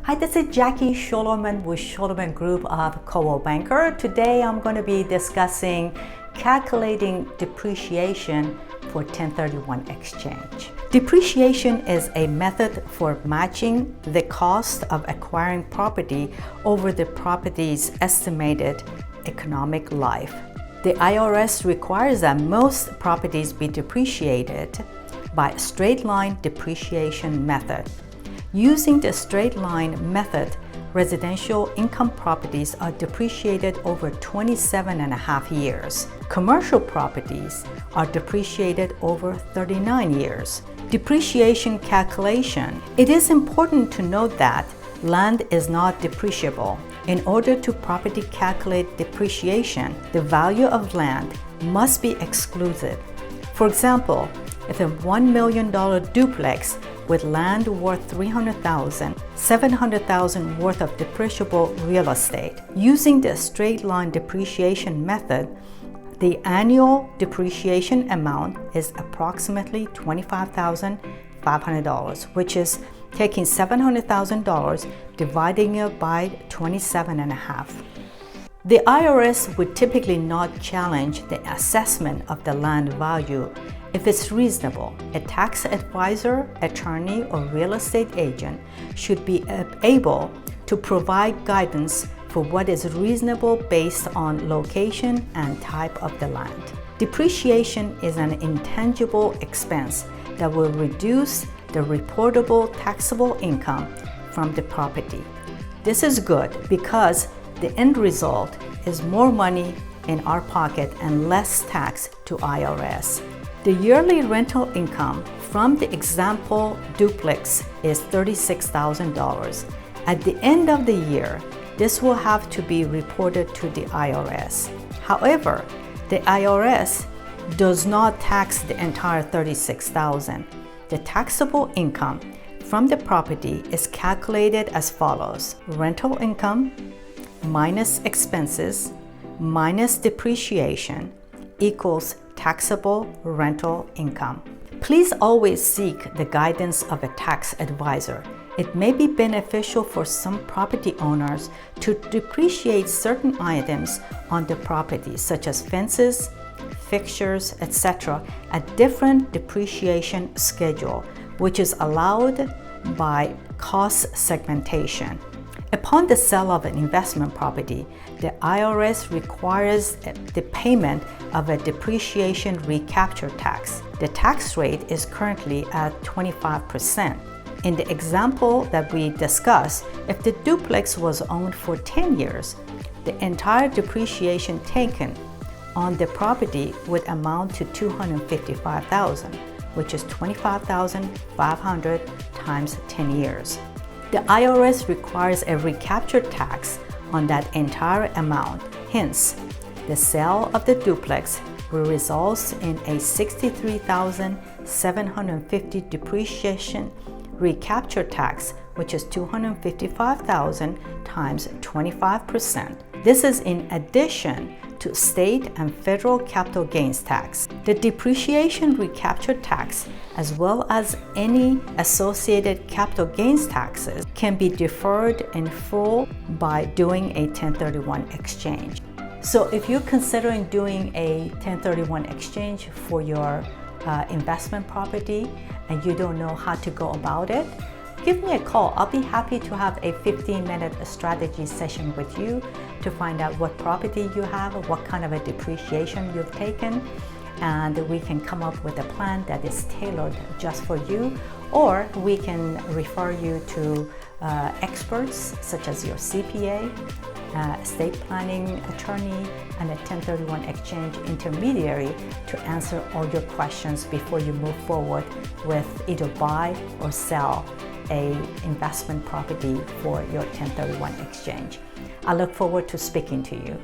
Hi, this is Jackie Schoelerman with Schoelerman Group of Coldwell Banker. Today I'm going to be discussing calculating depreciation for 1031 exchange. Depreciation is a method for matching the cost of acquiring property over the property's estimated economic life. The IRS requires that most properties be depreciated by a straight line depreciation method. Using the straight line method, residential income properties are depreciated over 27 and a half years. Commercial properties are depreciated over 39 years. Depreciation calculation. It is important to note that land is not depreciable. In order to properly calculate depreciation, the value of land must be excluded. For example, if a $1 million duplex with land worth $300,000, $700,000 worth of depreciable real estate. Using the straight line depreciation method, the annual depreciation amount is approximately $25,500, which is taking $700,000, dividing it by 27 and a half. The IRS would typically not challenge the assessment of the land value if it's reasonable. A tax advisor, attorney, or real estate agent should be able to provide guidance for what is reasonable based on location and type of the land. Depreciation is an intangible expense that will reduce the reportable taxable income from the property. This is good because the end result is more money in our pocket and less tax to IRS. The yearly rental income from the example duplex is $36,000. At the end of the year, this will have to be reported to the IRS. However, the IRS does not tax the entire $36,000. The taxable income from the property is calculated as follows: rental income minus expenses minus depreciation equals taxable rental income. Please always seek the guidance of a tax advisor. It may be beneficial for some property owners to depreciate certain items on the property, such as fences, fixtures, etc., at different depreciation schedule, which is allowed by cost segmentation. Upon the sale of an investment property, the IRS requires the payment of a depreciation recapture tax. The tax rate is currently at 25%. In the example that we discussed, if the duplex was owned for 10 years, the entire depreciation taken on the property would amount to $255,000, which is $25,500 times 10 years. The IRS requires a recapture tax on that entire amount. Hence, the sale of the duplex will result in a $63,750 depreciation recapture tax, which is $255,000 times 25%. This is in addition to state and federal capital gains tax. The depreciation recapture tax, as well as any associated capital gains taxes, can be deferred in full by doing a 1031 exchange. So if you're considering doing a 1031 exchange for your investment property and you don't know how to go about it, give me a call. I'll be happy to have a 15-minute strategy session with you to find out what property you have, what kind of a depreciation you've taken, and we can come up with a plan that is tailored just for you, or we can refer you to experts such as your CPA, estate planning attorney, and a 1031 exchange intermediary to answer all your questions before you move forward with either buy or sell a investment property for your 1031 exchange. I look forward to speaking to you.